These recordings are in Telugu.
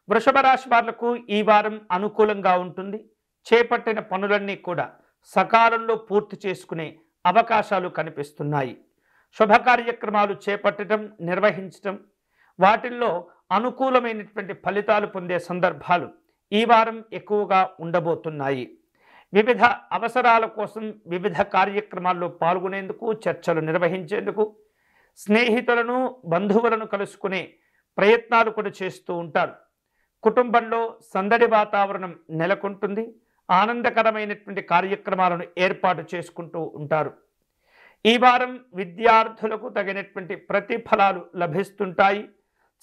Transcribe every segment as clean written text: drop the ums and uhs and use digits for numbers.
వృషభ రాశి వాళ్లకు ఈ వారం అనుకూలంగా ఉంటుంది. చేపట్టిన పనులన్నీ కూడా సకాలంలో పూర్తి చేసుకునే అవకాశాలు కనిపిస్తున్నాయి. శుభ కార్యక్రమాలు చేపట్టడం, నిర్వహించడం, వాటిల్లో అనుకూలమైనటువంటి ఫలితాలు పొందే సందర్భాలు ఈ వారం ఎక్కువగా ఉండబోతున్నాయి. వివిధ అవసరాల కోసం వివిధ కార్యక్రమాల్లో పాల్గొనేందుకు, చర్చలు నిర్వహించేందుకు, స్నేహితులను, బంధువులను కలుసుకునే ప్రయత్నాలు కూడా చేస్తూ ఉంటారు. కుటుంబంలో సందడి వాతావరణం నెలకొంటుంది. ఆనందకరమైనటువంటి కార్యక్రమాలను ఏర్పాటు చేసుకుంటూ ఉంటారు. ఈ వారం విద్యార్థులకు తగినటువంటి ప్రతిఫలాలు లభిస్తుంటాయి.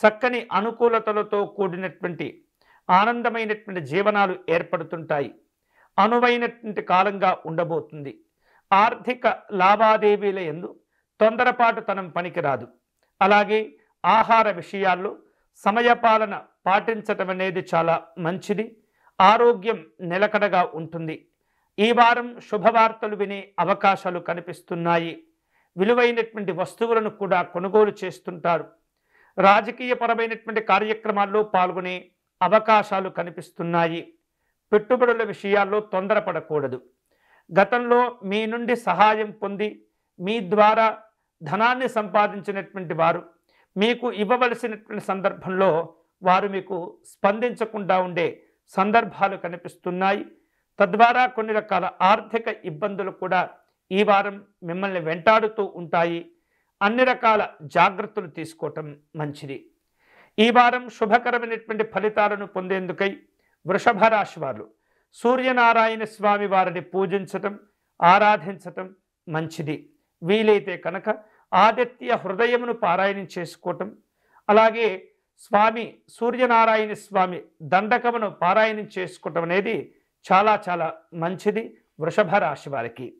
చక్కని అనుకూలతలతో కూడినటువంటి ఆనందమైనటువంటి జీవనాలు ఏర్పడుతుంటాయి. అనువైనటువంటి కాలంగా ఉండబోతుంది. ఆర్థిక లావాదేవీల యందు తొందరపాటుతనం పనికిరాదు. అలాగే ఆహార విషయాల్లో సమయపాలన పాటించటం అనేది చాలా మంచిది. ఆరోగ్యం నిలకడగా ఉంటుంది. ఈ వారం శుభవార్తలు వినే అవకాశాలు కనిపిస్తున్నాయి. విలువైనటువంటి వస్తువులను కూడా కొనుగోలు చేస్తుంటారు. రాజకీయపరమైనటువంటి కార్యక్రమాల్లో పాల్గొనే అవకాశాలు కనిపిస్తున్నాయి. పెట్టుబడుల విషయాల్లో తొందరపడకూడదు. గతంలో మీ నుండి సహాయం పొంది మీ ద్వారా ధనాన్ని సంపాదించినటువంటి వారు మీకు ఇవ్వవలసినటువంటి సందర్భంలో వారు మీకు స్పందించకుండా ఉండే సందర్భాలు కనిపిస్తున్నాయి. తద్వారా కొన్ని రకాల ఆర్థిక ఇబ్బందులు కూడా ఈ వారం మిమ్మల్ని వెంటాడుతూ ఉంటాయి. అన్ని రకాల జాగ్రత్తలు తీసుకోవటం మంచిది. ఈ వారం శుభకరమైనటువంటి ఫలితాలను పొందేందుకై వృషభ రాశి వారు సూర్యనారాయణ స్వామి వారిని పూజించటం, ఆరాధించటం మంచిది. వీలైతే కనుక ఆదిత్య హృదయమును పారాయణం చేసుకోవటం, అలాగే సూర్యనారాయణ స్వామి దండకమును పారాయణం చేసుకోవటం అనేది చాలా చాలా మంచిది వృషభ రాశి వారికి.